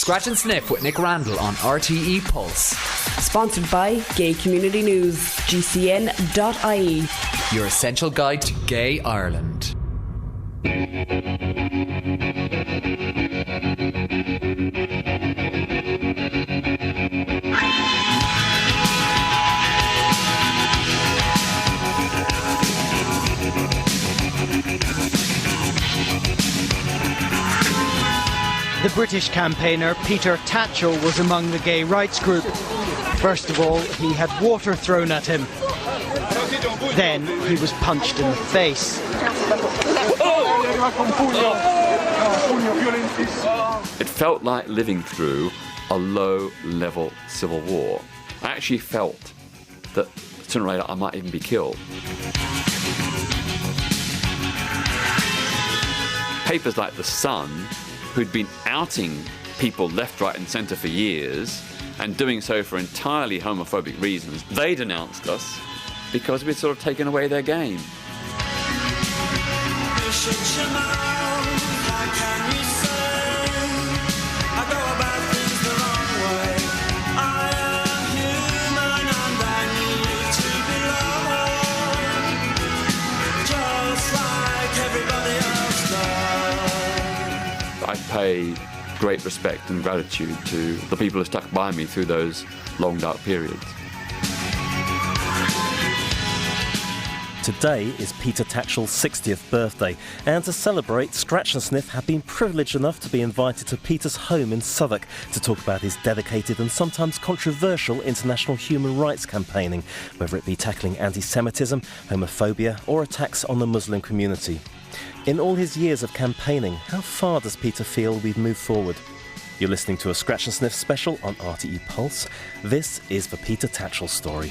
Scratch and Sniff with Nick Randell on RTÉ Pulse. Sponsored by Gay Community News, gcn.ie. Your essential guide to gay Ireland. The British campaigner Peter Tatchell was among the gay rights group. First of all, he had water thrown at him. Then he was punched in the face. It felt like living through a low-level civil war. I actually felt that sooner or later I might even be killed. Papers like The Sun, who'd been outing people left, right and centre for years and doing so for entirely homophobic reasons, they denounced us because we'd sort of taken away their game. I pay great respect and gratitude to the people who stuck by me through those long, dark periods. Today is Peter Tatchell's 60th birthday, and to celebrate, Scratch and Sniff have been privileged enough to be invited to Peter's home in Southwark to talk about his dedicated and sometimes controversial international human rights campaigning, whether it be tackling anti-Semitism, homophobia or attacks on the Muslim community. In all his years of campaigning, how far does Peter feel we've moved forward? You're listening to a Scratch and Sniff special on RTÉ Pulse. This is the Peter Tatchell story.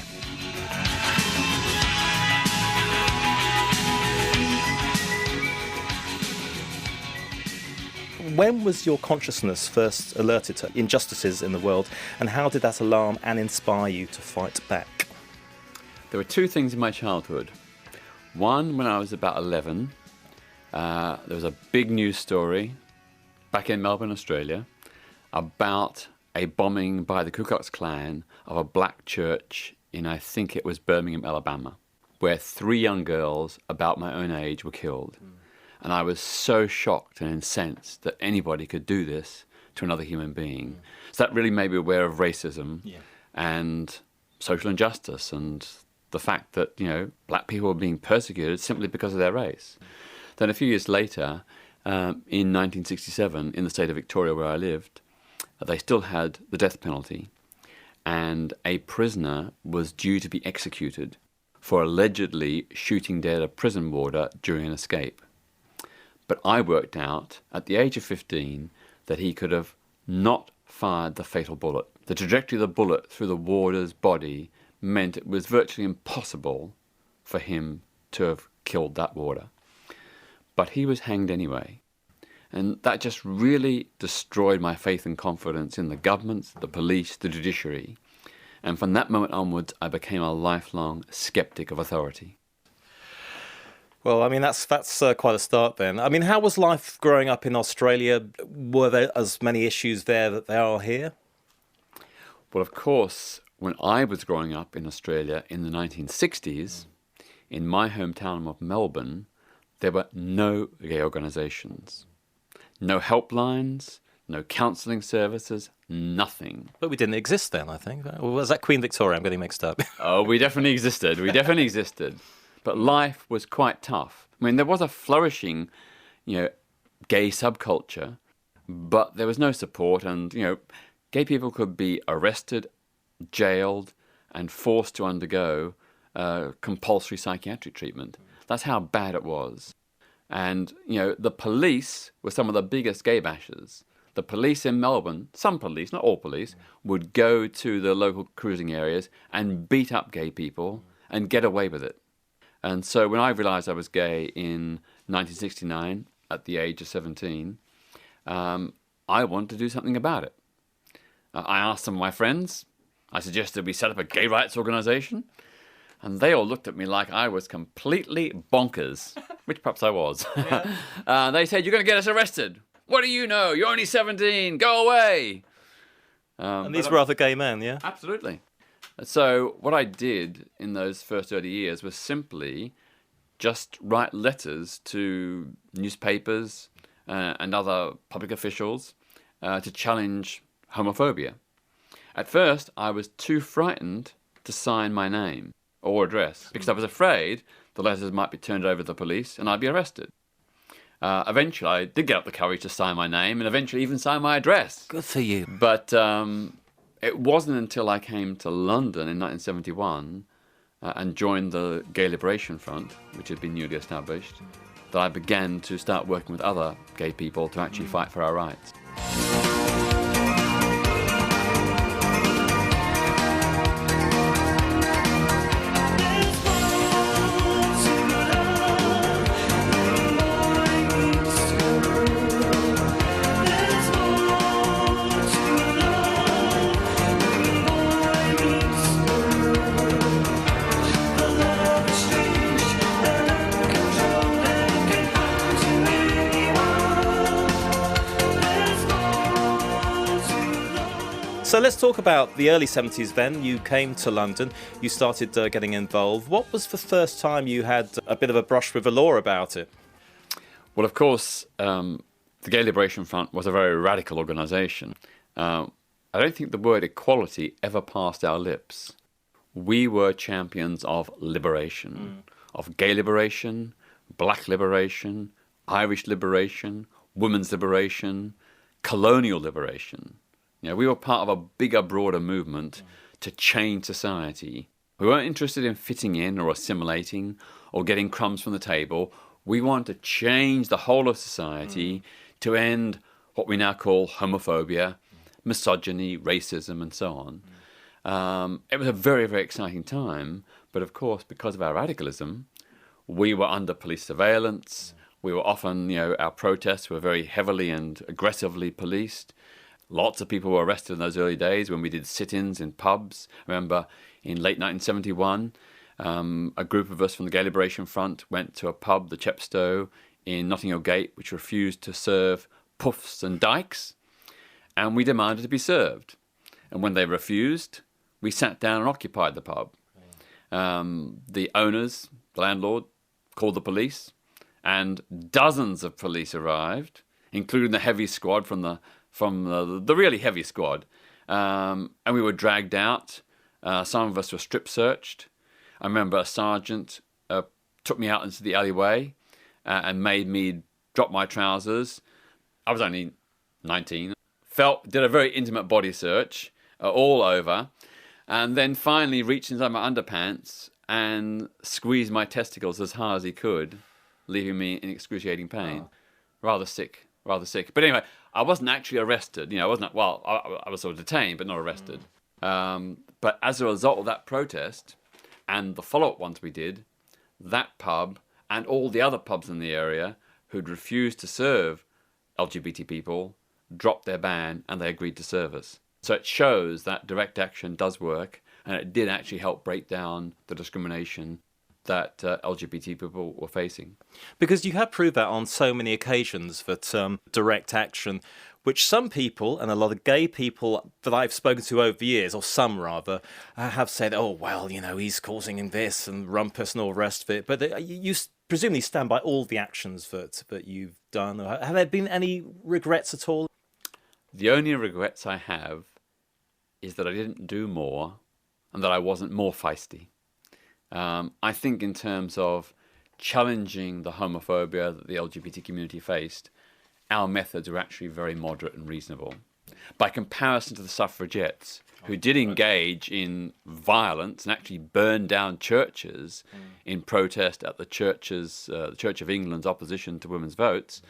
When was your consciousness first alerted to injustices in the world, and how did that alarm and inspire you to fight back? There were two things in my childhood. One, when I was about 11, there was a big news story back in Melbourne, Australia, about a bombing by the Ku Klux Klan of a black church in, I think it was Birmingham, Alabama, where 3 young girls about my own age were killed. And I was so shocked and incensed that anybody could do this to another human being. So that really made me aware of racism and social injustice and the fact that, you know, black people were being persecuted simply because of their race. Then a few years later, in 1967, in the state of Victoria where I lived, they still had the death penalty. And a prisoner was due to be executed for allegedly shooting dead a prison warder during an escape. But I worked out, at the age of 15, that he could have not fired the fatal bullet. The trajectory of the bullet through the warder's body meant it was virtually impossible for him to have killed that warder. But he was hanged anyway. And that just really destroyed my faith and confidence in the government, the police, the judiciary. And from that moment onwards, I became a lifelong skeptic of authority. Well, I mean, that's quite a start then. I mean, how was life growing up in Australia? Were there as many issues there that there are here? Well, of course, when I was growing up in Australia in the 1960s, in my hometown of Melbourne, there were no gay organisations, no helplines, no counselling services, nothing. But we didn't exist then, I think. Or was that Queen Victoria? I'm getting mixed up. Oh, we definitely existed. We definitely existed. But life was quite tough. I mean, there was a flourishing, gay subculture, but there was no support, and, gay people could be arrested, jailed, and forced to undergo compulsory psychiatric treatment. That's how bad it was. And, the police were some of the biggest gay bashers. The police in Melbourne, some police, not all police, would go to the local cruising areas and beat up gay people and get away with it. And so when I realised I was gay in 1969, at the age of 17, I wanted to do something about it. I asked some of my friends. I suggested we set up a gay rights organisation. And they all looked at me like I was completely bonkers, which perhaps I was. They said, "You're going to get us arrested." What do you know? You're only 17. Go away. And these were other gay men, yeah? Absolutely. So what I did in those first early years was simply just write letters to newspapers and other public officials to challenge homophobia. At first, I was too frightened to sign my name or address because I was afraid the letters might be turned over to the police and I'd be arrested. Eventually, I did get up the courage to sign my name and eventually even sign my address. Good for you. But it wasn't until I came to London in 1971 and joined the Gay Liberation Front, which had been newly established, that I began to start working with other gay people to actually fight for our rights. So let's talk about the early 70s then. You came to London, you started getting involved. What was the first time you had a bit of a brush with the law about it? Well, of course, the Gay Liberation Front was a very radical organisation. I don't think the word equality ever passed our lips. We were champions of liberation, of gay liberation, black liberation, Irish liberation, women's liberation, colonial liberation. You know, we were part of a bigger, broader movement to change society. We weren't interested in fitting in or assimilating or getting crumbs from the table. We wanted to change the whole of society to end what we now call homophobia, misogyny, racism, and so on. It was a very, very exciting time. But of course, because of our radicalism, we were under police surveillance. We were often, our protests were very heavily and aggressively policed. Lots of people were arrested in those early days when we did sit-ins in pubs. I remember in late 1971, a group of us from the Gay Liberation Front went to a pub, the Chepstow, in Notting Hill Gate, which refused to serve puffs and dykes, and we demanded to be served. And when they refused, we sat down and occupied the pub. The owners, the landlord, called the police, and dozens of police arrived, including the heavy squad from the really heavy squad, and we were dragged out. Some of us were strip searched. I remember a sergeant took me out into the alleyway and made me drop my trousers. I was only 19. Did a very intimate body search all over, and then finally reached inside my underpants and squeezed my testicles as hard as he could, leaving me in excruciating pain. Rather sick. But anyway, I wasn't actually arrested. I wasn't. Well, I was sort of detained, but not arrested. But as a result of that protest and the follow-up ones we did, that pub and all the other pubs in the area who'd refused to serve LGBT people dropped their ban and they agreed to serve us. So it shows that direct action does work, and it did actually help break down the discrimination that LGBT people were facing. Because you have proved that on so many occasions, that direct action, which some people, and a lot of gay people that I've spoken to over the years, or some rather, have said, oh, well, he's causing this and rumpus and all the rest of it. But you presumably stand by all the actions that you've done. Have there been any regrets at all? The only regrets I have is that I didn't do more and that I wasn't more feisty. I think in terms of challenging the homophobia that the LGBT community faced, our methods were actually very moderate and reasonable. By comparison to the suffragettes, who did engage in violence and actually burned down churches in protest at the Church of England's opposition to women's votes,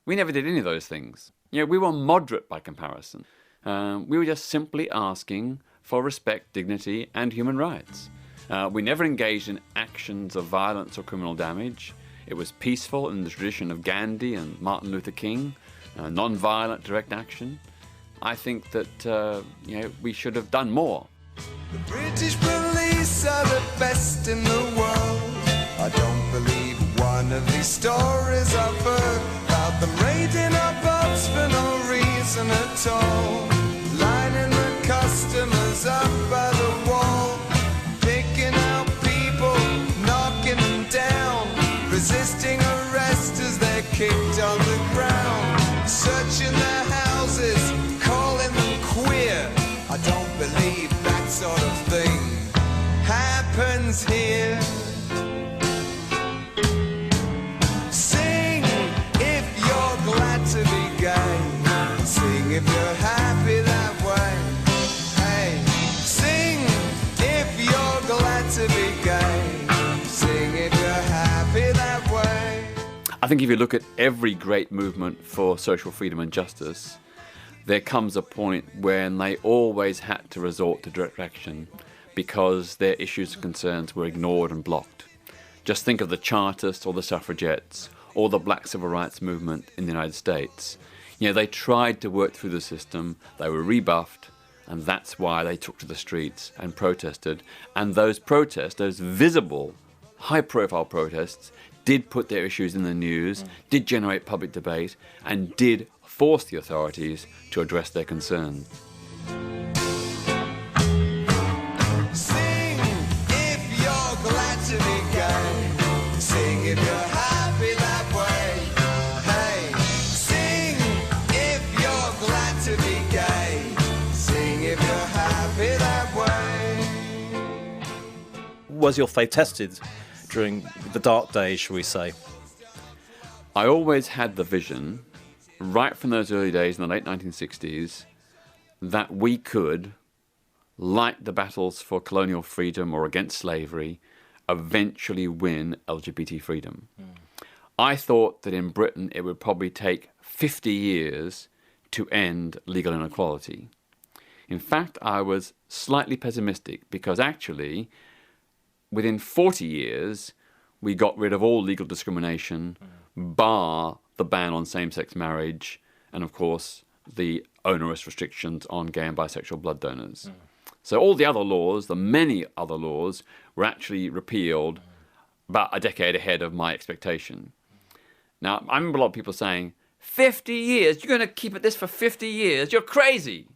we never did any of those things. We were moderate by comparison. We were just simply asking for respect, dignity, and human rights. We never engaged in actions of violence or criminal damage. It was peaceful in the tradition of Gandhi and Martin Luther King, non-violent direct action. I think that we should have done more. The British police are the best in the world. I don't believe one of these stories I've heard about them raiding our pubs for no reason at all, lining the customers up by the wall, picking out people, knocking them down, resisting arrest as they're kicked on the ground, searching their houses, calling them queer. I don't believe that sort of thing happens here. Sing if you're glad to be gay, sing if you're happy that way. Hey, sing if you're glad to be gay, sing if you're happy that way. I think if you look at every great movement for social freedom and justice, there comes a point when they always had to resort to direct action because their issues and concerns were ignored and blocked. Just think of the Chartists or the suffragettes or the Black Civil Rights Movement in the United States. You know, they tried to work through the system, they were rebuffed, and that's why they took to the streets and protested. And those protests, those visible, high-profile protests, did put their issues in the news, did generate public debate, and did force the authorities to address their concerns. Sing if you're glad to be gay, sing if you're happy that way. Hey, sing if you're glad to be gay, sing if you're happy that way. Was your faith tested during the dark days, shall we say? I always had the vision, right from those early days in the late 1960s, that we could, like the battles for colonial freedom or against slavery, eventually win LGBT freedom. I thought that in Britain it would probably take 50 years to end legal inequality. In fact, I was slightly pessimistic because actually, within 40 years, we got rid of all legal discrimination, bar the ban on same-sex marriage, and of course, the onerous restrictions on gay and bisexual blood donors. So all the other laws, the many other laws, were actually repealed about a decade ahead of my expectation. Now, I remember a lot of people saying, 50 years? You're going to keep at this for 50 years? You're crazy!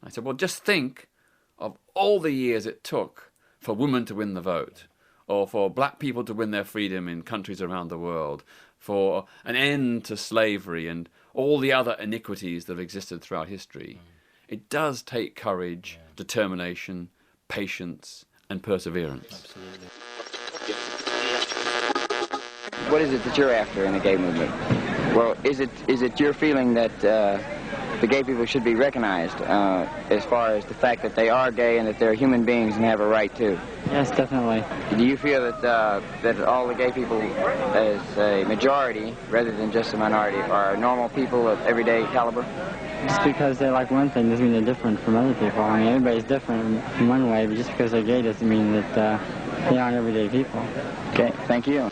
I said, well, just think of all the years it took for women to win the vote, or for black people to win their freedom in countries around the world, for an end to slavery and all the other iniquities that have existed throughout history. It does take courage, determination, patience, and perseverance. Absolutely. What is it that you're after in the gay movement? Well, is it your feeling that the gay people should be recognized as far as the fact that they are gay and that they're human beings and have a right to? Yes, definitely. Do you feel that all the gay people, as a majority rather than just a minority, are normal people of everyday caliber? Just because they like one thing doesn't mean they're different from other people. I mean, everybody's different in one way, but just because they're gay doesn't mean that they aren't everyday people. Okay, thank you.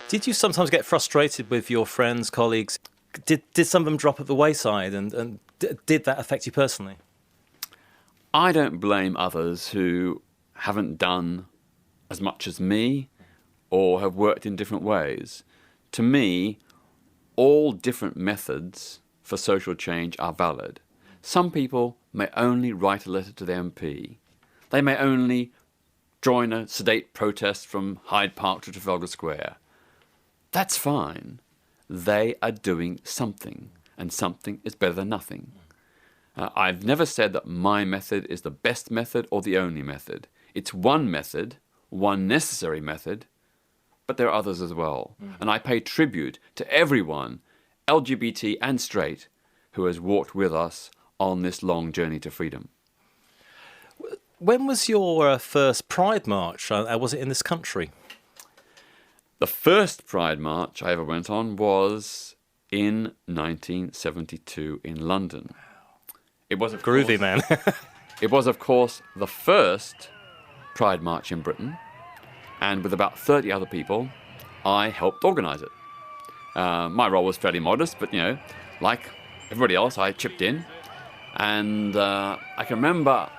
Did you sometimes get frustrated with your friends, colleagues? Did some of them drop at the wayside, and did that affect you personally? I don't blame others who haven't done as much as me or have worked in different ways. To me, all different methods for social change are valid. Some people may only write a letter to the MP. They may only join a sedate protest from Hyde Park to Trafalgar Square. That's fine. They are doing something, and something is better than nothing. I've never said that my method is the best method or the only method. It's one method, one necessary method, but there are others as well. And I pay tribute to everyone, LGBT and straight, who has walked with us on this long journey to freedom. When was your first Pride March? Was it in this country? The first Pride March I ever went on was in 1972 in London. It was groovy, man. It was, of course, the first Pride March in Britain, and with about 30 other people, I helped organise it. My role was fairly modest, but, you know, like everybody else, I chipped in. And I can remember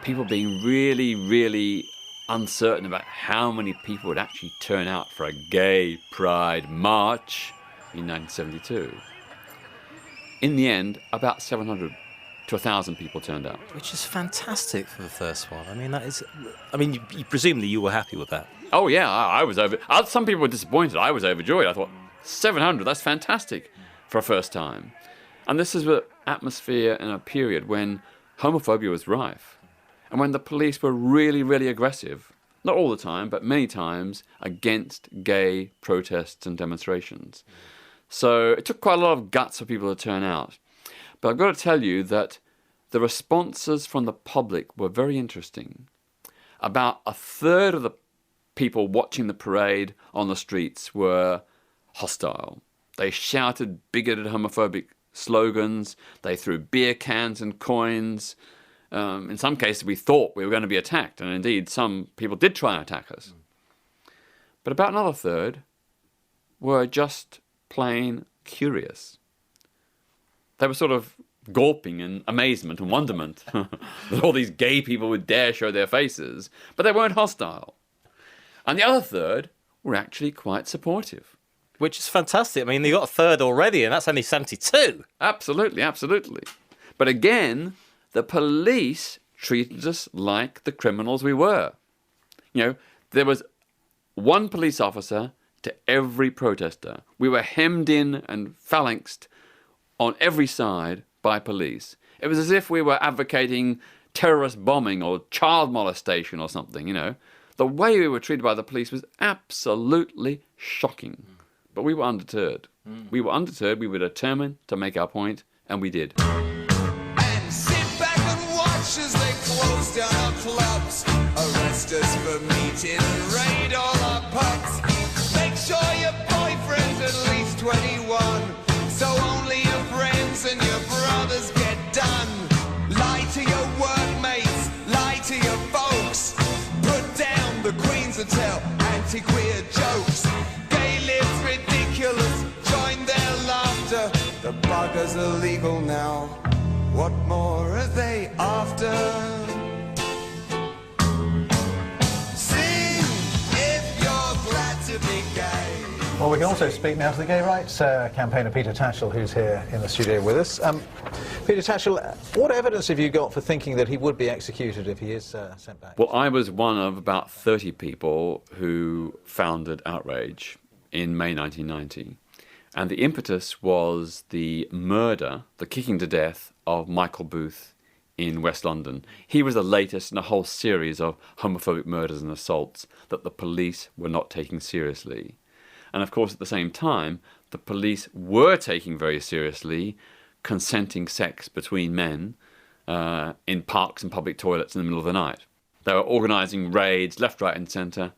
people being really, really uncertain about how many people would actually turn out for a gay pride march in 1972. In the end, about 700 to 1,000 people turned out. Which is fantastic for the first one. I mean, that is... I mean, presumably you were happy with that. Oh, yeah, I was over... Some people were disappointed. I was overjoyed. I thought, 700, that's fantastic for a first time. And this is an atmosphere in a period when homophobia was rife and when the police were really, really aggressive, not all the time, but many times, against gay protests and demonstrations. So it took quite a lot of guts for people to turn out. But I've got to tell you that the responses from the public were very interesting. About a third of the people watching the parade on the streets were hostile. They shouted bigoted homophobic slogans. They threw beer cans and coins. In some cases, we thought we were going to be attacked. And indeed, some people did try and attack us. But about another third were just plain curious. They were sort of gulping in amazement and wonderment that all these gay people would dare show their faces, but they weren't hostile. And the other third were actually quite supportive. Which is fantastic. I mean, they got a third already, and that's only 72. Absolutely, absolutely. But again, the police treated us like the criminals we were. You know, there was one police officer to every protester. We were hemmed in and phalanxed on every side by police. It was as if we were advocating terrorist bombing or child molestation or something, you know. The way we were treated by the police was absolutely shocking. But we were undeterred. We were undeterred, we were determined to make our point, and we did. And sit back and watch as they close down our clubs, arrest us for meeting and raid all our pubs. Make sure your boyfriend's at least 21, so only your friends and your brothers get done. Lie to your workmates, lie to your folks. Put down the Queen's and tell anti-queer jokes. Gay lives ridiculous, join their laughter. The buggers are legal now, what more are they after? Sing if you're glad to be gay. Well, we can also speak now to the gay rights campaigner Peter Tatchell, who's here in the studio with us. Peter Tatchell, what evidence have you got for thinking that he would be executed if he is sent back? Well, I was one of about 30 people who founded Outrage in May 1990. And the impetus was the murder, the kicking to death of Michael Booth in West London. He was the latest in a whole series of homophobic murders and assaults that the police were not taking seriously. And of course, at the same time, the police were taking very seriously consenting sex between men in parks and public toilets in the middle of the night. They were organising raids left, right and centre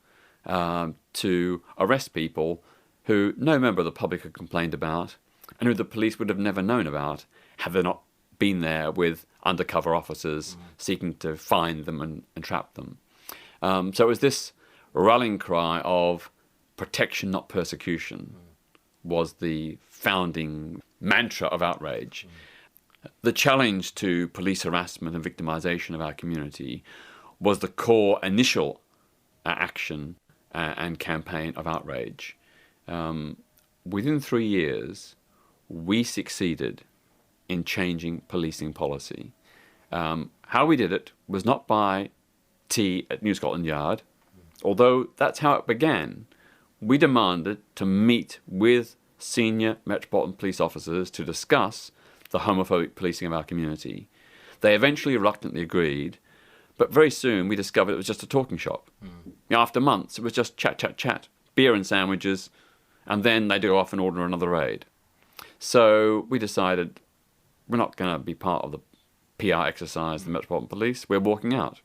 to arrest people who no member of the public had complained about and who the police would have never known about had they not been there with undercover officers seeking to find them and trap them. So it was this rallying cry of protection, not persecution, was the founding mantra of Outrage. The challenge to police harassment and victimisation of our community was the core initial action and campaign of Outrage. Within 3 years, we succeeded in changing policing policy. How we did it was not by tea at New Scotland Yard, although that's how it began. We demanded to meet with senior Metropolitan Police officers to discuss the homophobic policing of our community. They eventually reluctantly agreed, but very soon we discovered it was just a talking shop. After months, it was just chat, beer and sandwiches, and then they'd go off and order another raid. So we decided we're not going to be part of the PR exercise of the Metropolitan Police, we're walking out.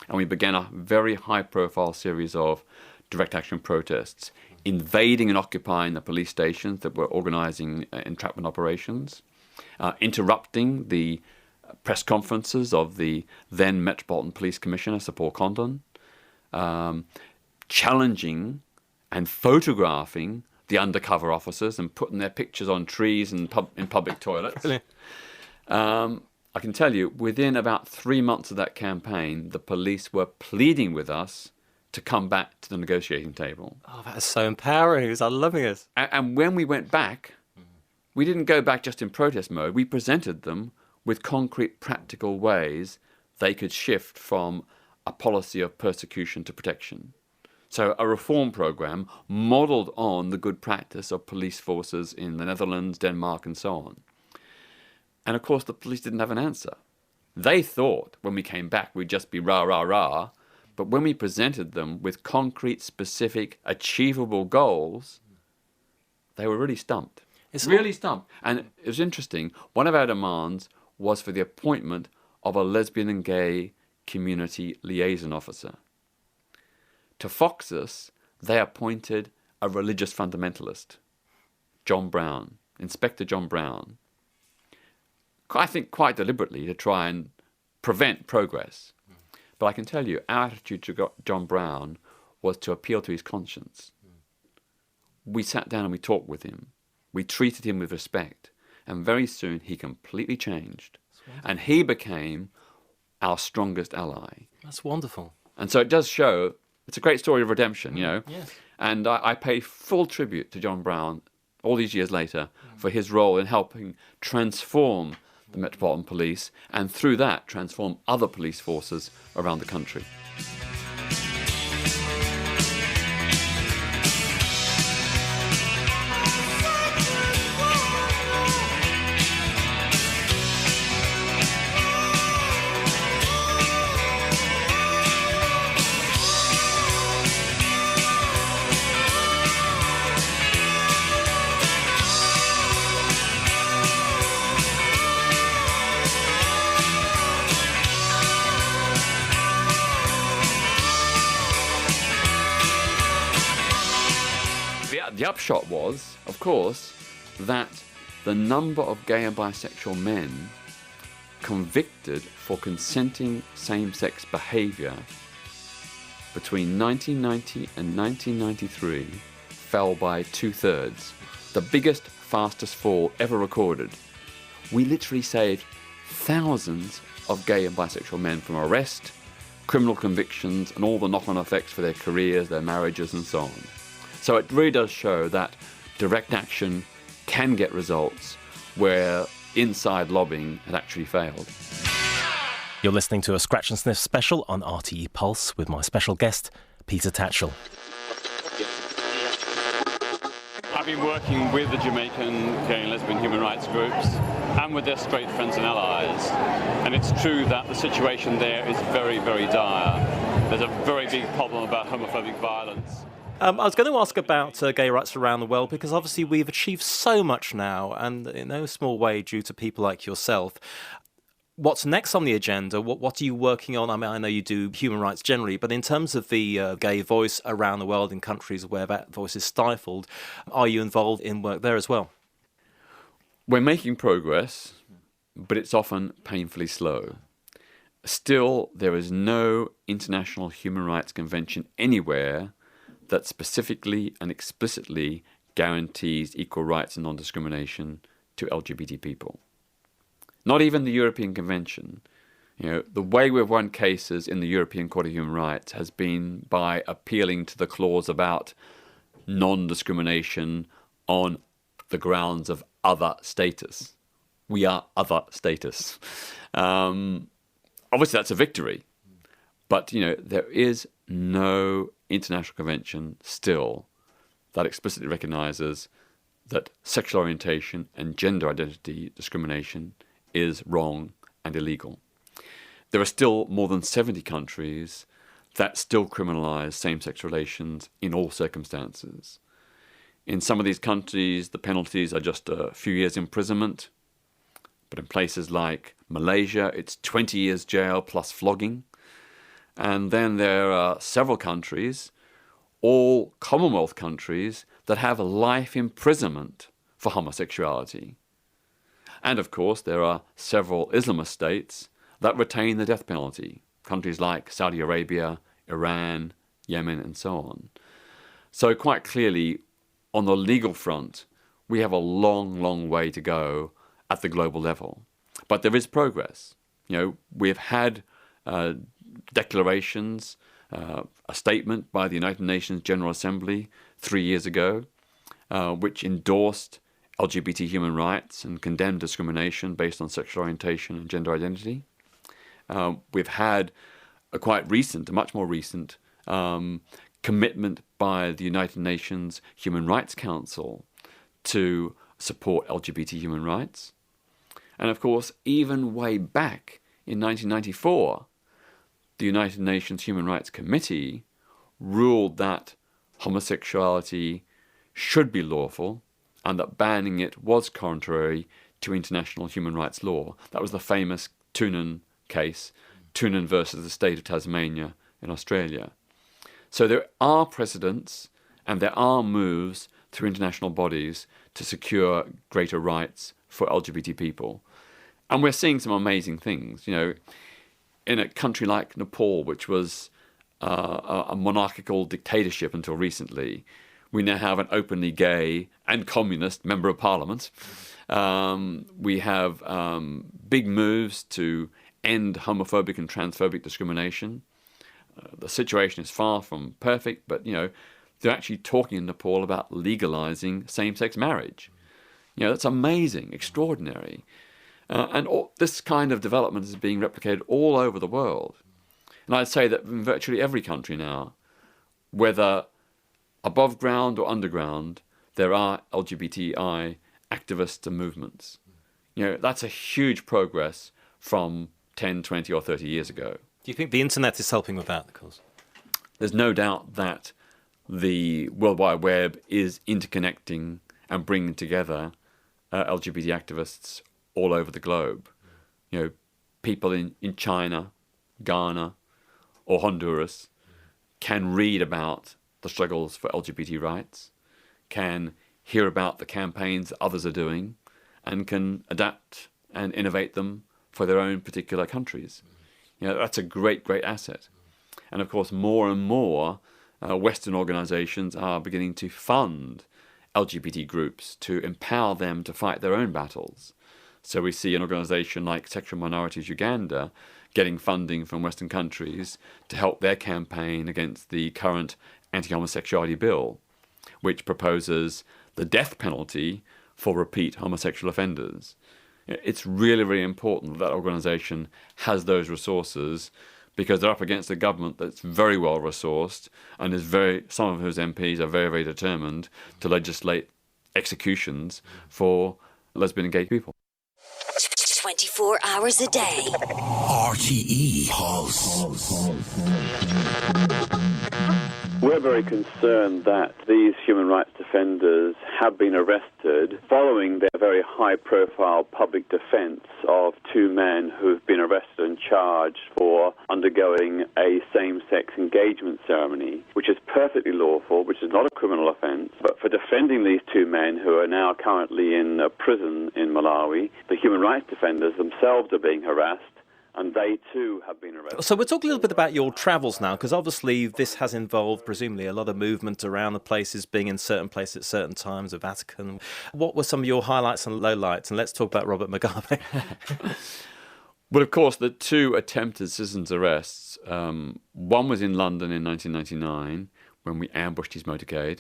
And we began a very high-profile series of direct action protests, invading and occupying the police stations that were organising entrapment operations, interrupting the press conferences of the then Metropolitan Police Commissioner, Sir Paul Condon, challenging and photographing the undercover officers and putting their pictures on trees and in public toilets. I can tell you, within about 3 months of that campaign, the police were pleading with us to come back to the negotiating table. Oh, that is so empowering. It was loving it. And when we went back, we didn't go back just in protest mode. We presented them with concrete, practical ways they could shift from a policy of persecution to protection. So a reform program modelled on the good practice of police forces in the Netherlands, Denmark, and so on. And of course, the police didn't have an answer. They thought when we came back we'd just be rah, rah, rah. But when we presented them with concrete, specific, achievable goals, they were really stumped. Really stumped. And it was interesting. One of our demands was for the appointment of a lesbian and gay community liaison officer. To fox us, they appointed a religious fundamentalist, John Brown, Inspector John Brown, I think quite deliberately to try and prevent progress. But I can tell you, our attitude to John Brown was to appeal to his conscience. We sat down and we talked with him. We treated him with respect. And very soon he completely changed. And he became our strongest ally. That's wonderful. And so it does show, it's a great story of redemption, you know. Yes. And I pay full tribute to John Brown all these years later for his role in helping transform the Metropolitan Police and through that transform other police forces around the country. The upshot was, of course, that the number of gay and bisexual men convicted for consenting same-sex behaviour between 1990 and 1993 fell by 2/3. The biggest, fastest fall ever recorded. We literally saved thousands of gay and bisexual men from arrest, criminal convictions, and all the knock-on effects for their careers, their marriages, and so on. So it really does show that direct action can get results where inside lobbying had actually failed. You're listening to a Scratch and Sniff special on RTÉ Pulse with my special guest, Peter Tatchell. I've been working with the Jamaican gay and lesbian human rights groups and with their straight friends and allies. And it's true that the situation there is very, very dire. There's a very big problem about homophobic violence. I was going to ask about gay rights around the world because obviously we've achieved so much now, and in no small way due to people like yourself. What's next on the agenda? What are you working on? I mean, I know you do human rights generally, but in terms of the gay voice around the world in countries where that voice is stifled, are you involved in work there as well? We're making progress, but it's often painfully slow. Still, there is no international human rights convention anywhere that specifically and explicitly guarantees equal rights and non-discrimination to LGBT people. Not even the European Convention. You know, the way we've won cases in the European Court of Human Rights has been by appealing to the clause about non-discrimination on the grounds of other status. We are other status. Obviously, that's a victory. But, you know, there is no international convention still that explicitly recognises that sexual orientation and gender identity discrimination is wrong and illegal. There are still more than 70 countries that still criminalise same-sex relations in all circumstances. In some of these countries, the penalties are just a few years imprisonment, but in places like Malaysia, it's 20 years jail plus flogging. And then there are several countries, all Commonwealth countries, that have life imprisonment for homosexuality. And of course, there are several Islamist states that retain the death penalty, countries like Saudi Arabia, Iran, Yemen, and so on. So quite clearly, on the legal front, we have a long, long way to go at the global level. But there is progress. You know, we've had declarations a statement by the United Nations General Assembly 3 years ago, which endorsed LGBT human rights and condemned discrimination based on sexual orientation and gender identity. We've had a much more recent commitment by the United Nations Human Rights Council to support LGBT human rights. And of course, even way back in 1994, the United Nations Human Rights Committee ruled that homosexuality should be lawful and that banning it was contrary to international human rights law. That was the famous Toonen case, Toonen versus the state of Tasmania in Australia. So there are precedents and there are moves through international bodies to secure greater rights for LGBT people. And we're seeing some amazing things. You know, in a country like Nepal, which was a monarchical dictatorship until recently, we now have an openly gay and communist member of parliament. We have big moves to end homophobic and transphobic discrimination. The situation is far from perfect, but, you know, they're actually talking in Nepal about legalizing same-sex marriage. You know, that's amazing, extraordinary. And this kind of development is being replicated all over the world. And I'd say that in virtually every country now, whether above ground or underground, there are LGBTI activists and movements. You know, that's a huge progress from 10, 20 or 30 years ago. Do you think the internet is helping with that, of course? There's no doubt that the World Wide Web is interconnecting and bringing together LGBT activists all over the globe. You know, people in China, Ghana, or Honduras can read about the struggles for LGBT rights, can hear about the campaigns that others are doing, and can adapt and innovate them for their own particular countries. You know, that's a great, great asset. And of course, more and more Western organizations are beginning to fund LGBT groups to empower them to fight their own battles. So we see an organization like Sexual Minorities Uganda getting funding from Western countries to help their campaign against the current anti-homosexuality bill, which proposes the death penalty for repeat homosexual offenders. It's really, really important that organization has those resources, because they're up against a government that's very well resourced and some of whose MPs are very, very determined to legislate executions for lesbian and gay people. 24 hours a day. RTÉ Pulse. We're very concerned that these human rights defenders have been arrested following their very high-profile public defense of two men who've been arrested and charged for undergoing a same-sex engagement ceremony, which is perfectly lawful, which is not a criminal offense. But for defending these two men who are now currently in prison in Malawi, the human rights defenders themselves are being harassed, and they too have been arrested. So we'll talk a little bit about your travels now, because obviously this has involved, presumably, a lot of movement around the places, being in certain places at certain times, the Vatican. What were some of your highlights and lowlights? And let's talk about Robert Mugabe. Well, of course, the two attempted citizens' arrests, one was in London in 1999, when we ambushed his motorcade,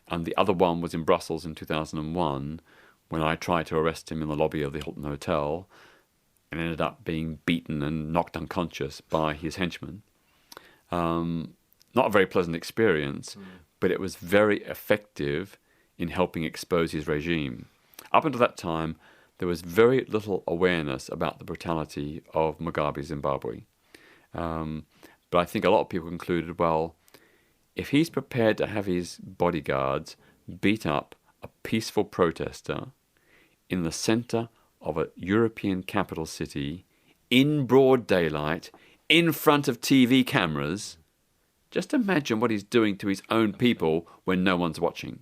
and the other one was in Brussels in 2001, when I tried to arrest him in the lobby of the Hilton Hotel, and ended up being beaten and knocked unconscious by his henchmen. Not a very pleasant experience, but it was very effective in helping expose his regime. Up until that time, there was very little awareness about the brutality of Mugabe's Zimbabwe. But I think a lot of people concluded, well, if he's prepared to have his bodyguards beat up a peaceful protester in the centre of a European capital city, in broad daylight, in front of TV cameras, just imagine what he's doing to his own people when no one's watching.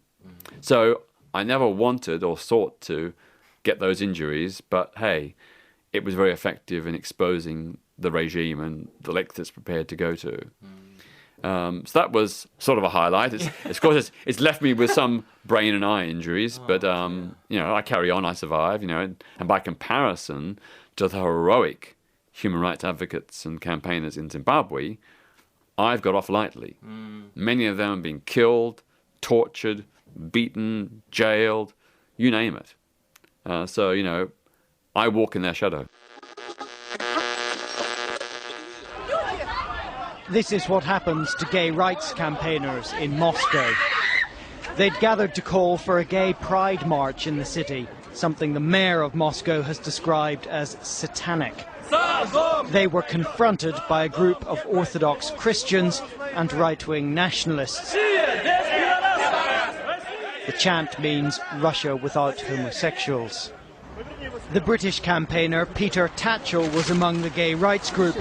So I never wanted or sought to get those injuries, but hey, it was very effective in exposing the regime and the lengths it's prepared to go to. So that was sort of a highlight. Of course, it's left me with some brain and eye injuries, but you know, I carry on, I survive. You know, and by comparison to the heroic human rights advocates and campaigners in Zimbabwe, I've got off lightly. Many of them have been killed, tortured, beaten, jailed, you name it. So, you know, I walk in their shadow. This is what happens to gay rights campaigners in Moscow. They'd gathered to call for a gay pride march in the city, something the mayor of Moscow has described as satanic. They were confronted by a group of Orthodox Christians and right-wing nationalists. The chant means Russia without homosexuals. The British campaigner Peter Tatchell was among the gay rights group.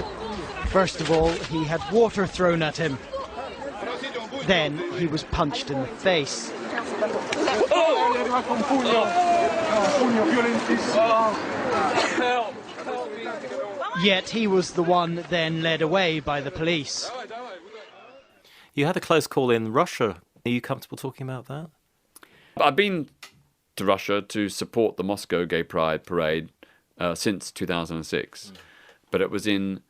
First of all, he had water thrown at him. Then he was punched in the face. Yet he was the one then led away by the police. You had a close call in Russia. Are you comfortable talking about that? I've been to Russia to support the Moscow Gay Pride Parade since 2006. But it was in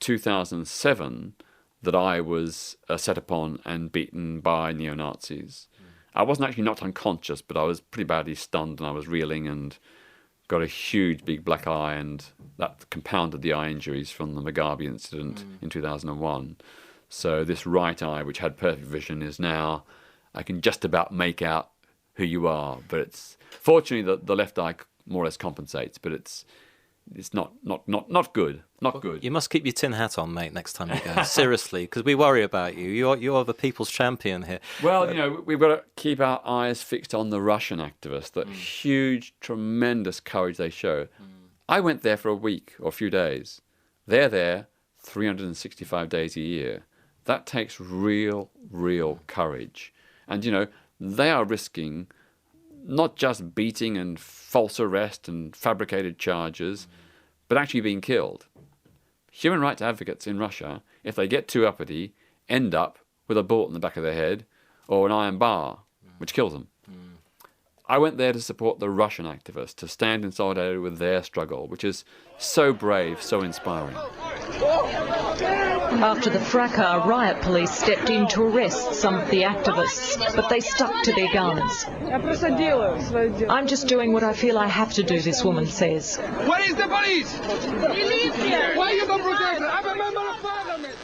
2007 that I was set upon and beaten by neo-Nazis. I wasn't actually knocked unconscious, but I was pretty badly stunned and I was reeling and got a huge big black eye, and that compounded the eye injuries from the Mugabe incident in 2001. So this right eye, which had perfect vision, is now, I can just about make out who you are, but it's fortunately the left eye more or less compensates, but it's not good. Not good. You must keep your tin hat on, mate, next time you go. Seriously, because we worry about you. You're the people's champion here. Well, you know, we've got to keep our eyes fixed on the Russian activists, that huge, tremendous courage they show. I went there for a week or a few days. They're there 365 days a year. That takes real courage. And, you know, they are risking not just beating and false arrest and fabricated charges, but actually being killed. Human rights advocates in Russia, if they get too uppity, end up with a bullet in the back of their head or an iron bar, which kills them. I went there to support the Russian activists, to stand in solidarity with their struggle, which is so brave, so inspiring. After the fracas, riot police stepped in to arrest some of the activists, but they stuck to their guns. I'm just doing what I feel I have to do, this woman says. Where is the police? He lives here. Why you don't protect her? I'm a member of parliament.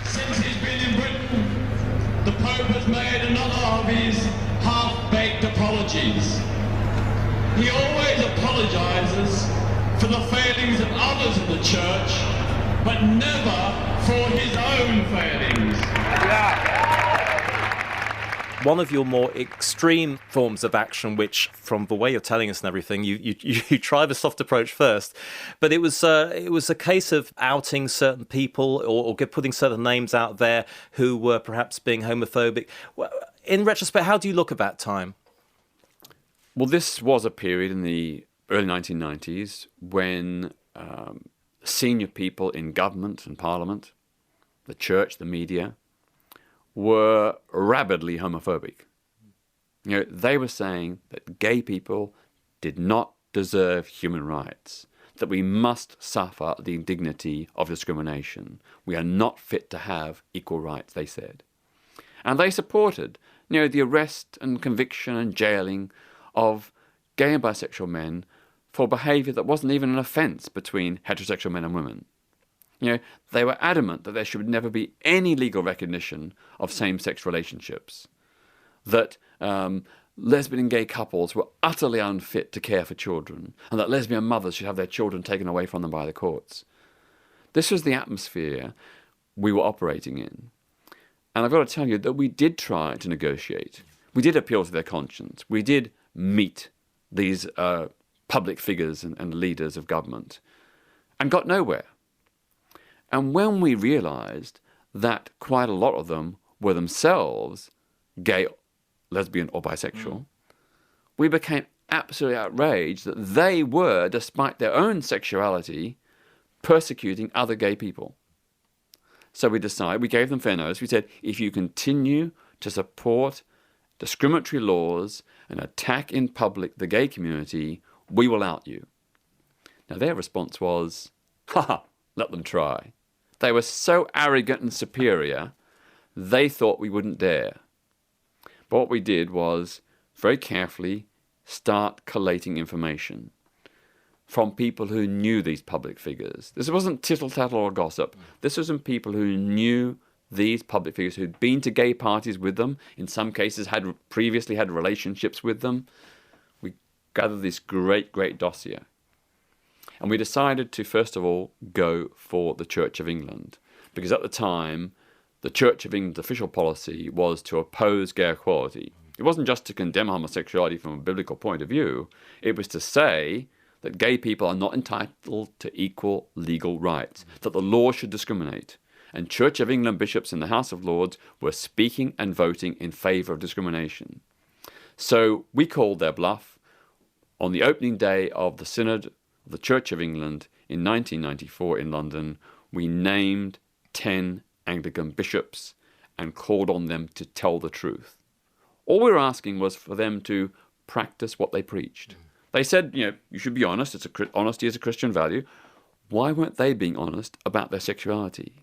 Since he's been in Britain, the Pope has made another of his half-baked apologies. He always apologises for the failings of others in the church, but never for his own failings. One of your more extreme forms of action, which, from the way you're telling us and everything, you try the soft approach first, but it was a case of outing certain people or putting certain names out there who were perhaps being homophobic. In retrospect, how do you look at that time? Well, this was a period in the early 1990s when senior people in government and parliament, the church, the media, were rabidly homophobic. You know, they were saying that gay people did not deserve human rights, that we must suffer the indignity of discrimination. We are not fit to have equal rights, they said. And they supported, you know, the arrest and conviction and jailing of gay and bisexual men for behaviour that wasn't even an offence between heterosexual men and women. You know, they were adamant that there should never be any legal recognition of same-sex relationships, that lesbian and gay couples were utterly unfit to care for children, and that lesbian mothers should have their children taken away from them by the courts. This was the atmosphere we were operating in. And I've got to tell you that we did try to negotiate. We did appeal to their conscience. We did meet these public figures and leaders of government and got nowhere. And when we realised that quite a lot of them were themselves gay, lesbian or bisexual, we became absolutely outraged that they were, despite their own sexuality, persecuting other gay people. So we gave them fair notice. We said, if you continue to support discriminatory laws and attack in public the gay community, we will out you. Now their response was, let them try. They were so arrogant and superior, they thought we wouldn't dare. But what we did was very carefully start collating information from people who knew these public figures. This wasn't tittle-tattle or gossip. This was from people who knew these public figures, who'd been to gay parties with them, in some cases had previously had relationships with them. We gathered this great dossier. And we decided to, first of all, go for the Church of England. Because at the time, the Church of England's official policy was to oppose gay equality. It wasn't just to condemn homosexuality from a biblical point of view. It was to say that gay people are not entitled to equal legal rights, that the law should discriminate. And Church of England bishops in the House of Lords were speaking and voting in favour of discrimination. So we called their bluff. On the opening day of the Synod of the Church of England in 1994 in London, we named 10 Anglican bishops and called on them to tell the truth. All we were asking was for them to practice what they preached. They said, you should be honest. Honesty is a Christian value. Why weren't they being honest about their sexuality?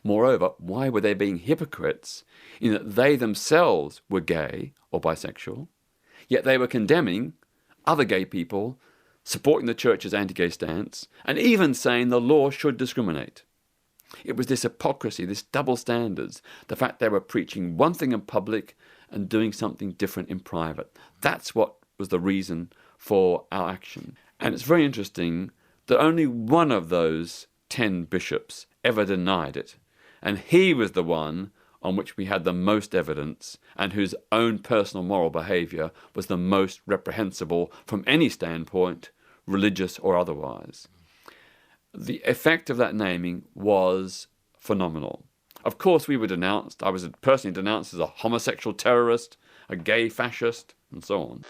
Moreover, why were they being hypocrites in that they themselves were gay or bisexual, yet they were condemning other gay people, supporting the church's anti-gay stance, and even saying the law should discriminate? It was this hypocrisy, this double standards, the fact they were preaching one thing in public and doing something different in private. That's what was the reason for our action. And it's very interesting that only one of those 10 bishops ever denied it. And he was the one on which we had the most evidence and whose own personal moral behaviour was the most reprehensible from any standpoint, religious or otherwise. The effect of that naming was phenomenal. Of course, we were denounced. I was personally denounced as a homosexual terrorist, a gay fascist, and so on.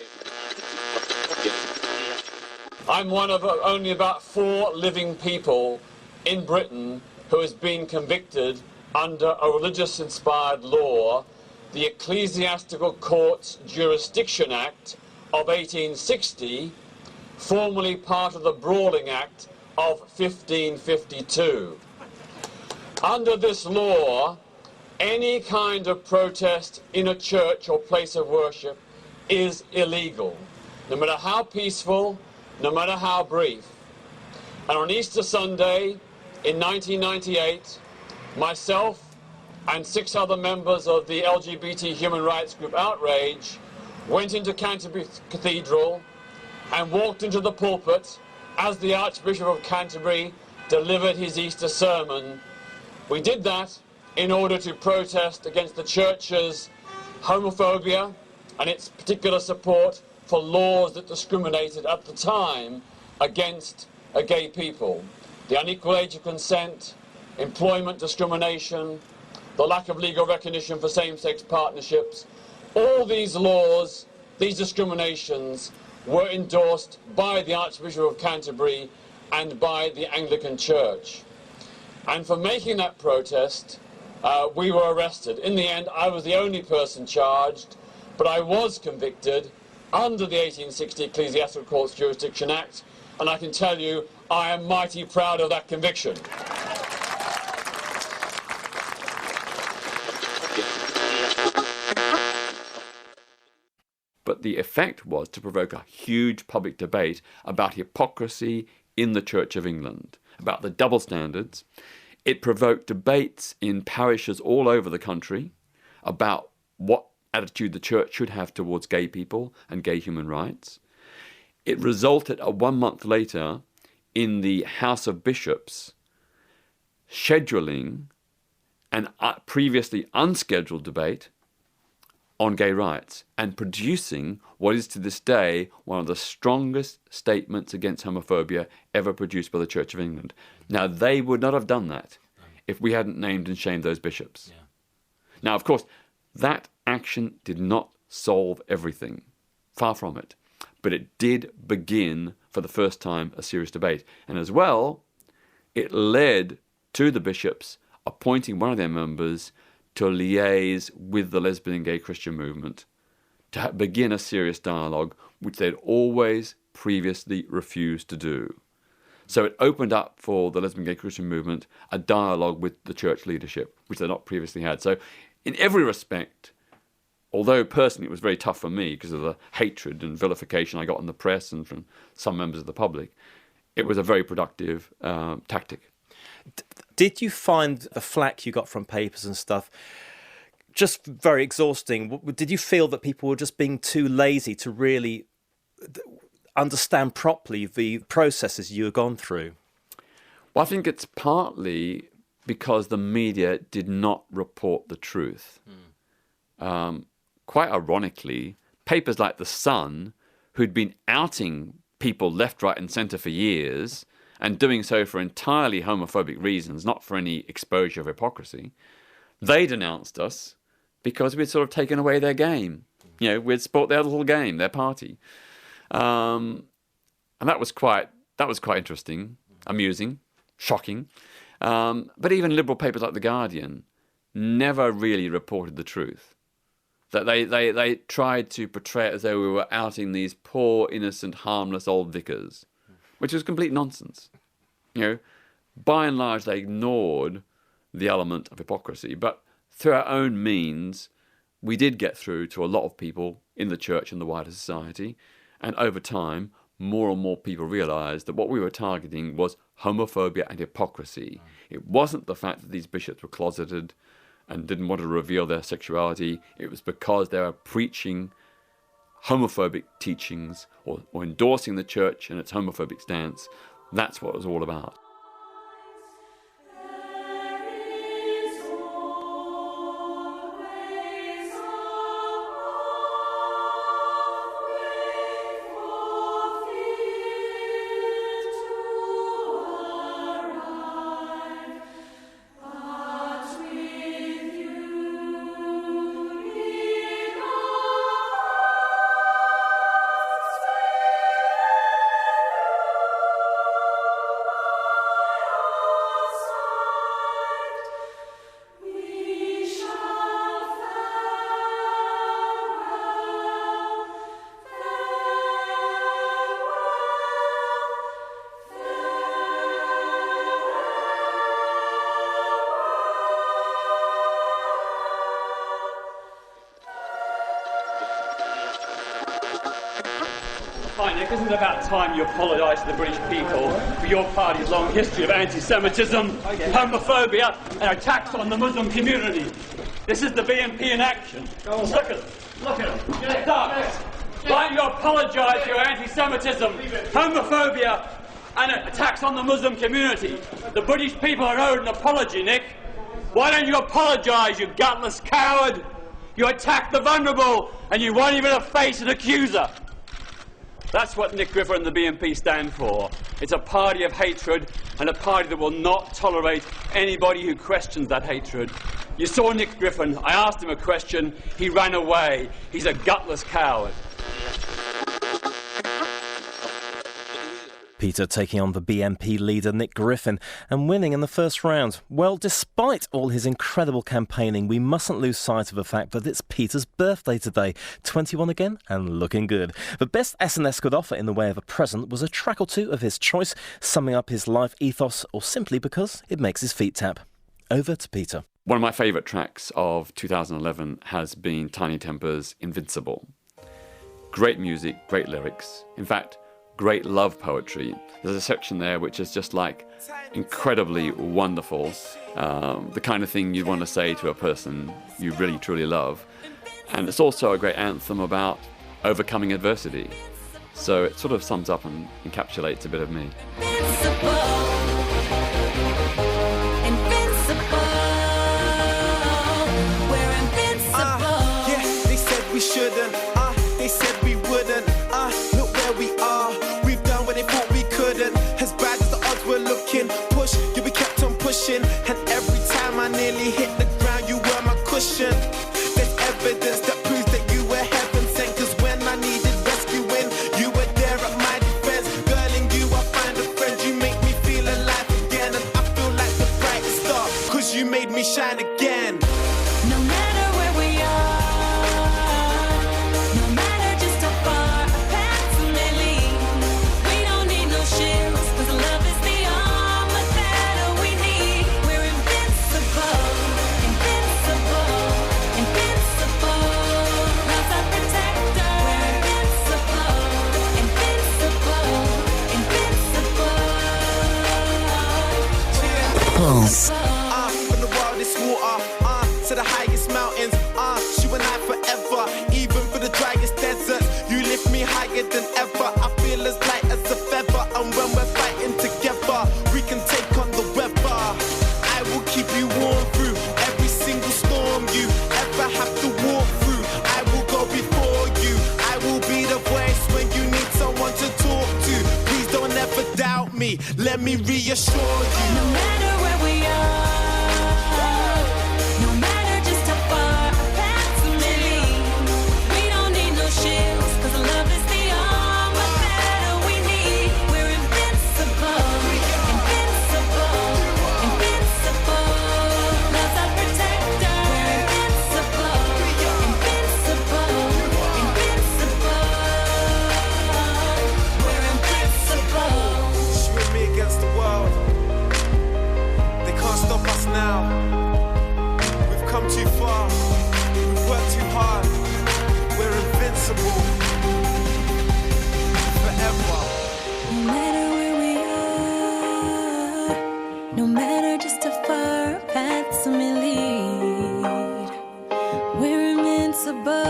I'm one of only about 4 living people in Britain who has been convicted under a religious-inspired law, the Ecclesiastical Courts Jurisdiction Act of 1860, formerly part of the Brawling Act of 1552. Under this law, any kind of protest in a church or place of worship is illegal, no matter how peaceful, no matter how brief. And on Easter Sunday in 1998, myself and 6 other members of the LGBT human rights group Outrage went into Canterbury Cathedral and walked into the pulpit as the Archbishop of Canterbury delivered his Easter sermon. We did that in order to protest against the church's homophobia and its particular support for laws that discriminated at the time against gay people. The unequal age of consent, employment discrimination, the lack of legal recognition for same-sex partnerships. All these laws, these discriminations, were endorsed by the Archbishop of Canterbury and by the Anglican Church. And for making that protest, we were arrested. In the end, I was the only person charged, but I was convicted under the 1860 Ecclesiastical Courts Jurisdiction Act, and I can tell you, I am mighty proud of that conviction. But the effect was to provoke a huge public debate about hypocrisy in the Church of England, about the double standards. It provoked debates in parishes all over the country about what attitude the church should have towards gay people and gay human rights. It resulted 1 month later in the House of Bishops scheduling an previously unscheduled debate on gay rights and producing what is to this day one of the strongest statements against homophobia ever produced by the Church of England. Now, they would not have done that if we hadn't named and shamed those bishops. Yeah. Now, of course, that action did not solve everything. Far from it. But it did begin, for the first time, a serious debate. And as well, it led to the bishops appointing one of their members to liaise with the lesbian and gay Christian movement, to begin a serious dialogue, which they'd always previously refused to do. So it opened up for the lesbian, gay, Christian movement a dialogue with the church leadership, which they not previously had. So in every respect, although personally it was very tough for me because of the hatred and vilification I got in the press and from some members of the public, it was a very productive tactic. Did you find the flack you got from papers and stuff just very exhausting? Did you feel that people were just being too lazy to really understand properly the processes you had gone through? Well, I think it's partly because the media did not report the truth. Quite ironically, papers like The Sun, who'd been outing people left, right and centre for years, and doing so for entirely homophobic reasons, not for any exposure of hypocrisy, they denounced us because we'd sort of taken away their game. You know, we'd spoilt their little game, their party. And that was quite interesting, amusing, shocking. But even liberal papers like The Guardian never really reported the truth. That they tried to portray it as though we were outing these poor, innocent, harmless old vicars, which was complete nonsense. You know, by and large, they ignored the element of hypocrisy. But through our own means, we did get through to a lot of people in the church and the wider society. And over time, more and more people realised that what we were targeting was homophobia and hypocrisy. It wasn't the fact that these bishops were closeted and didn't want to reveal their sexuality. It was because they were preaching homophobic teachings or endorsing the church and its homophobic stance. That's what it was all about. Hi, Nick, isn't it about time you apologise to the British people for your party's long history of anti-Semitism, homophobia and attacks on the Muslim community? This is the BNP in action. Look at it. Look at it. Get ducks. Why don't you apologise for your anti-Semitism, homophobia and attacks on the Muslim community? The British people are owed an apology, Nick. Why don't you apologise, you gutless coward? You attack the vulnerable and you won't even face an accuser. That's what Nick Griffin and the BNP stand for. It's a party of hatred and a party that will not tolerate anybody who questions that hatred. You saw Nick Griffin. I asked him a question. He ran away. He's a gutless coward. Peter taking on the BNP leader Nick Griffin and winning in the first round. Well, despite all his incredible campaigning, we mustn't lose sight of the fact that it's Peter's birthday today. 21 again and looking good. The best SNS could offer in the way of a present was a track or two of his choice, summing up his life ethos or simply because it makes his feet tap. Over to Peter. One of my favourite tracks of 2011 has been Tiny Temper's Invincible. Great music, great lyrics. In fact, great love poetry. There's a section there which is just like incredibly wonderful, the kind of thing you'd want to say to a person you really truly love. And it's also a great anthem about overcoming adversity. So it sort of sums up and encapsulates a bit of me. Yes, they said we shouldn't. They said we wouldn't. Look where we are. We've done what they thought we couldn't. As bad as the odds were looking, push, you be kept on pushing. And every time I nearly hit the ground, you were my cushion. There's evidence that proves that you were heaven sent. Cause when I needed rescuing, you were there at my defense. Girl, in you I find a friend. You make me feel alive. Pulse. From the wildest water, to the highest mountains, you and I forever, even for the driest deserts, you lift me higher than ever, I feel as light as a feather, and when we're fighting together, we can take on the weather, I will keep you warm through every single storm you ever have to walk through, I will go before you, I will be the voice when you need someone to talk to, please don't ever doubt me, let me reassure you. No matter where we are, no matter just how far our paths may lead, we don't need no shields, 'cause love is the armor that we need. We're invincible, invincible, invincible. Love's our protector. We're invincible, invincible, invincible. We're invincible. Swim me against the world. They can't stop us now. We've come too far. We've worked too hard. We're invincible. Forever. No matter where we are, no matter just how far our paths may lead, we're invincible.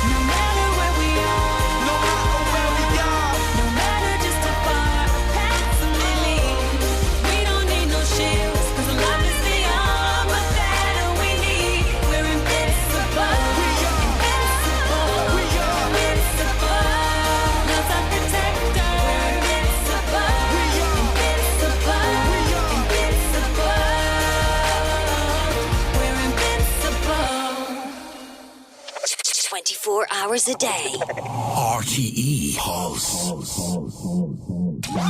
No matter where we are, no matter where we are, no matter just how far our paths may lead, we don't need no shields, 'cause love is the armor that we need. We're invincible, invincible, invincible. Love's our protector. We're invincible, invincible, invincible. We're invincible. 24 hours a day. RTÉ Pulse.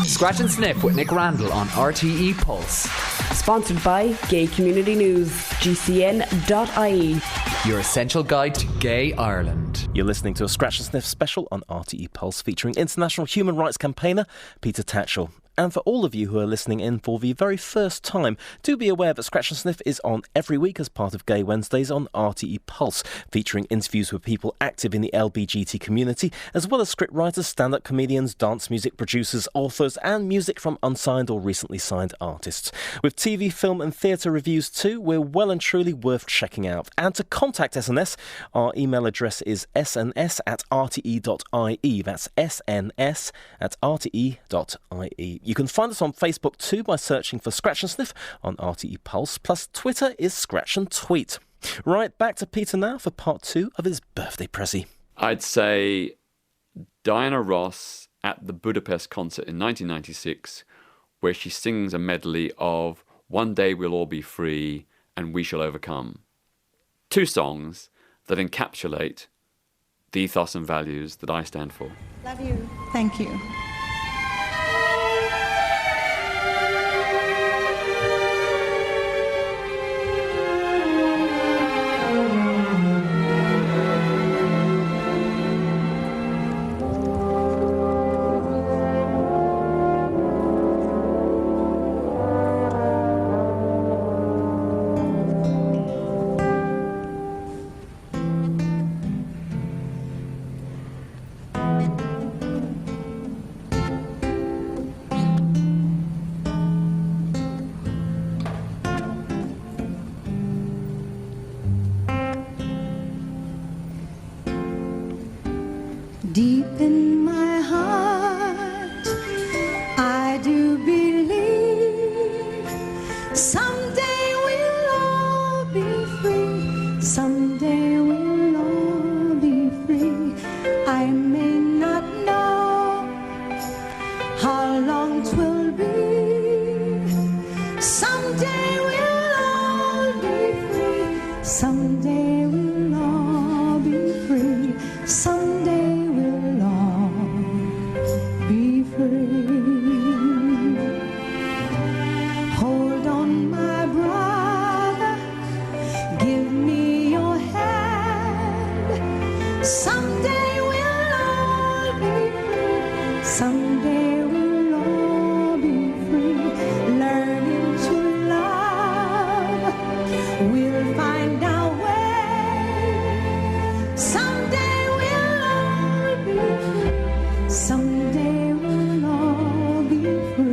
Scratch and Sniff with Nick Randell on RTÉ Pulse. Sponsored by Gay Community News, GCN.ie. Your essential guide to gay Ireland. You're listening to a Scratch and Sniff special on RTÉ Pulse featuring international human rights campaigner Peter Tatchell. And for all of you who are listening in for the very first time, do be aware that Scratch and Sniff is on every week as part of Gay Wednesdays on RTÉ Pulse, featuring interviews with people active in the LGBT community, as well as scriptwriters, stand-up comedians, dance music producers, authors, and music from unsigned or recently signed artists. With TV, film and theatre reviews too, we're well and truly worth checking out. And to contact SNS, our email address is sns@rte.ie. That's sns@rte.ie. You can find us on Facebook too by searching for Scratch and Sniff on RTÉ Pulse, plus Twitter is Scratch and Tweet. Right, back to Peter now for part 2 of his birthday prezi. I'd say Diana Ross at the Budapest concert in 1996, where she sings a medley of One Day We'll All Be Free and We Shall Overcome. 2 songs that encapsulate the ethos and values that I stand for. Love you. Thank you. Deep in my heart, I do believe someday we'll all be free. Someday we'll all be free. I may not know how long 'twill be. Someday we'll all be free. Someday we'll all be free. Someday we'll all be free. Hold on, my brother, give me your hand. Someday we'll all be free. Someday we'll all be free. Learning to love, we'll find our way. Someday we'll all be free. Someday we'll all be free.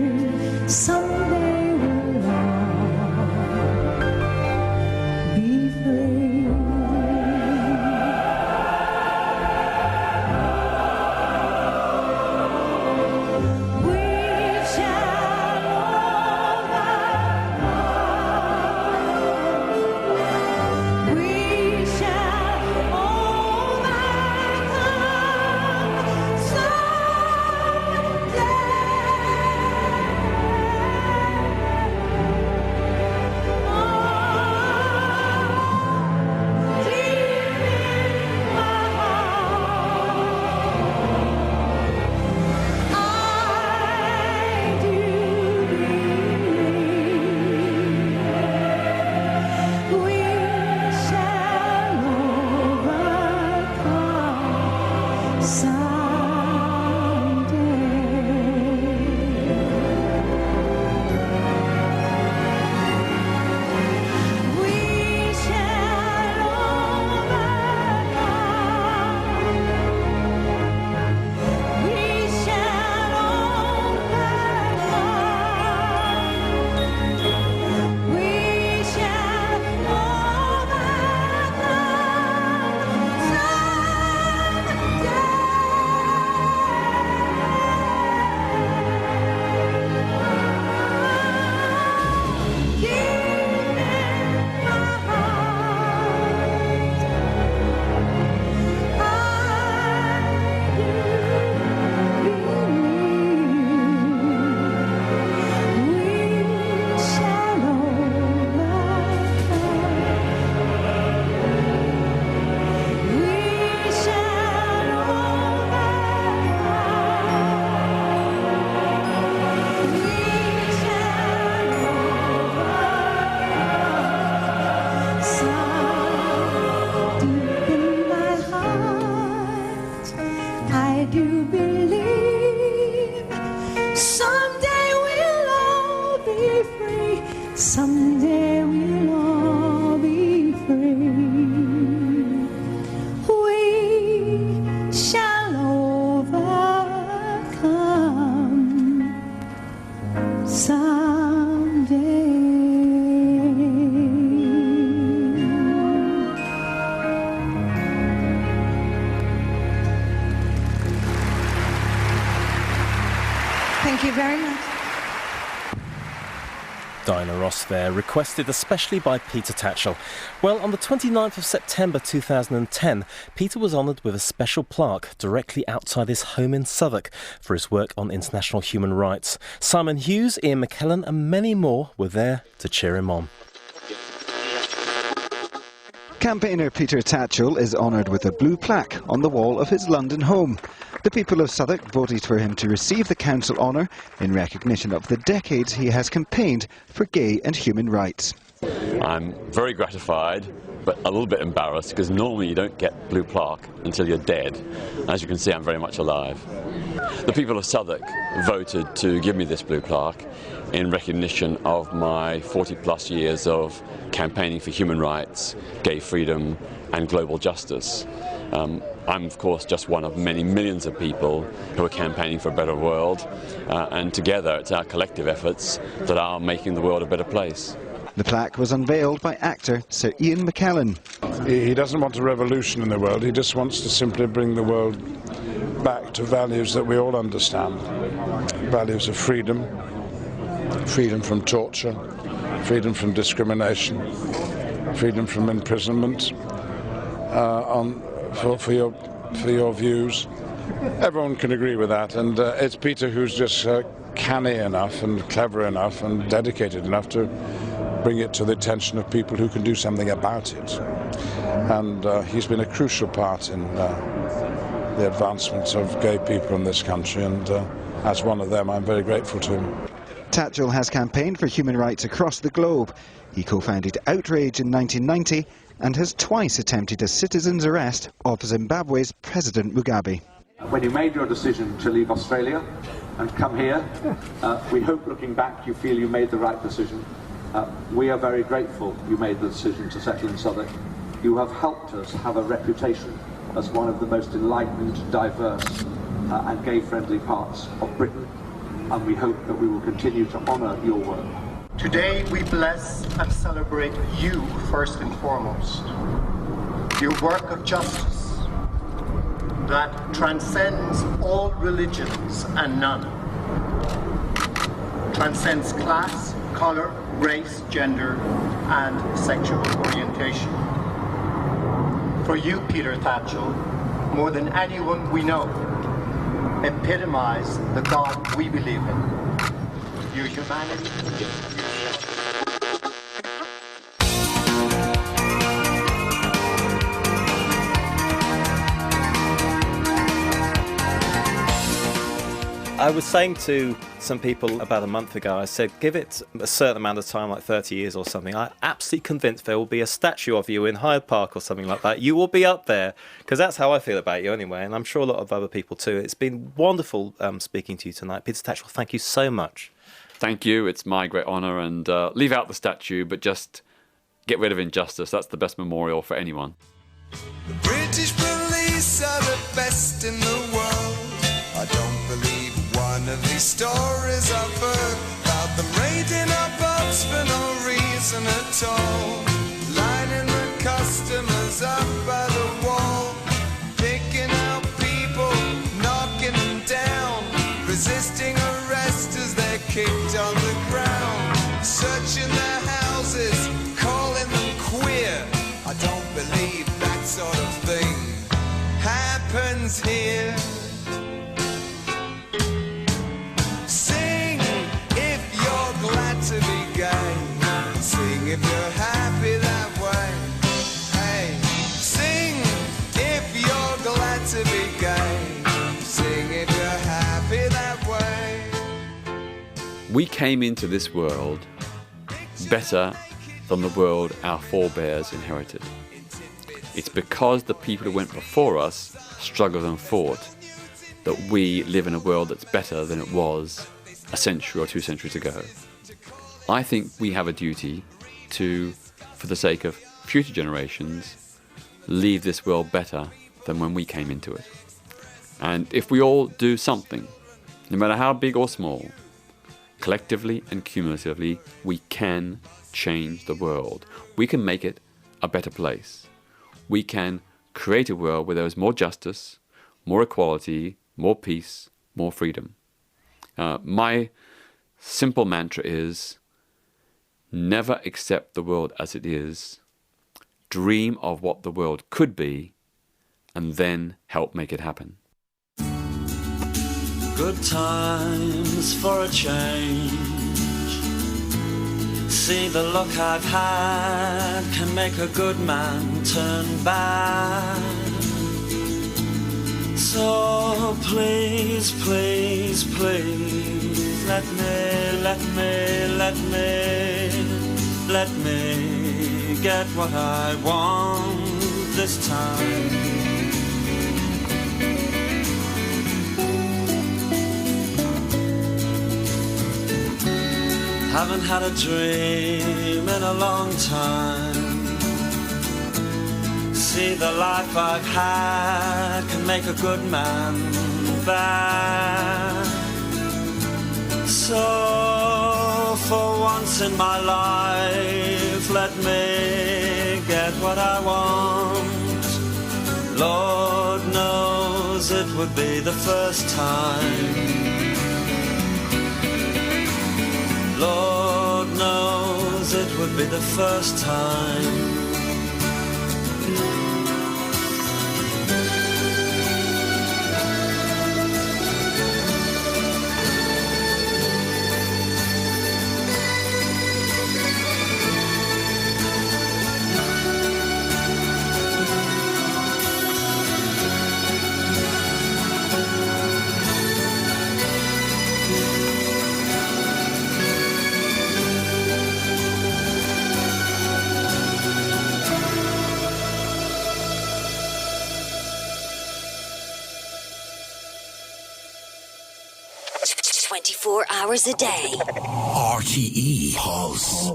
Someday we'll all be free. We shall overcome someday. Thank you very much. Diana Ross there, requested especially by Peter Tatchell. Well, on the 29th of September 2010, Peter was honoured with a special plaque directly outside his home in Southwark for his work on international human rights. Simon Hughes, Ian McKellen and many more were there to cheer him on. Campaigner Peter Tatchell is honoured with a blue plaque on the wall of his London home. The people of Southwark voted for him to receive the council honour in recognition of the decades he has campaigned for gay and human rights. I'm very gratified, but a little bit embarrassed, because normally you don't get blue plaque until you're dead. As you can see, I'm very much alive. The people of Southwark voted to give me this blue plaque in recognition of my 40-plus years of campaigning for human rights, gay freedom and global justice. I'm, of course, just one of many millions of people who are campaigning for a better world, and together it's our collective efforts that are making the world a better place. The plaque was unveiled by actor Sir Ian McKellen. He doesn't want a revolution in the world, he just wants to simply bring the world back to values that we all understand. Values of freedom, freedom from torture, freedom from discrimination, freedom from imprisonment, for your views. Everyone can agree with that, and it's Peter who's just canny enough and clever enough and dedicated enough to bring it to the attention of people who can do something about it. And he's been a crucial part in the advancement of gay people in this country, and as one of them I'm very grateful to him. Tatchell has campaigned for human rights across the globe. He co-founded Outrage in 1990 and has twice attempted a citizen's arrest of Zimbabwe's President Mugabe. When you made your decision to leave Australia and come here, we hope, looking back, you feel you made the right decision. We are very grateful you made the decision to settle in Southwark. You have helped us have a reputation as one of the most enlightened, diverse and gay-friendly parts of Britain, and we hope that we will continue to honour your work. Today we bless and celebrate you first and foremost. Your work of justice that transcends all religions and none. Transcends class, colour, race, gender and sexual orientation. For you, Peter Tatchell, more than anyone we know, epitomise the God we believe in. Your humanity. I was saying to some people about a month ago, I said, give it a certain amount of time, like 30 years or something. I'm absolutely convinced there will be a statue of you in Hyde Park or something like that. You will be up there, because that's how I feel about you anyway, and I'm sure a lot of other people too. It's been wonderful speaking to you tonight. Peter Tatchell, thank you so much. Thank you. It's my great honour. And leave out the statue, but just get rid of injustice. That's the best memorial for anyone. The British police are the best in the world. I don't believe one of these stories I've heard about them raiding our pubs for no reason at all, lining the customers up by the wall, picking out people, knocking them down, resisting arrest as they're kicked on the ground, searching their houses, calling them queer. I don't believe that sort of thing happens here. Sing if you're glad to be gay. Sing if you're happy that way. Hey, sing if you're glad to be gay. Sing if you're happy that way. We came into this world better than the world our forebears inherited. It's because the people who went before us struggled and fought that we live in a world that's better than it was a century or 2 centuries ago. I think we have a duty to, for the sake of future generations, leave this world better than when we came into it. And if we all do something, no matter how big or small, collectively and cumulatively, we can change the world. We can make it a better place. We can create a world where there is more justice, more equality, more peace, more freedom. My simple mantra is, never accept the world as it is, dream of what the world could be, and then help make it happen. Good times for a change. See, the luck I've had can make a good man turn bad. So please, please, please, let me get what I want this time. Haven't had a dream in a long time. See, the life I've had can make a good man bad. So for once in my life, let me get what I want. Lord knows it would be the first time. Lord knows it would be the first time. Hours a day. RTÉ Pulse.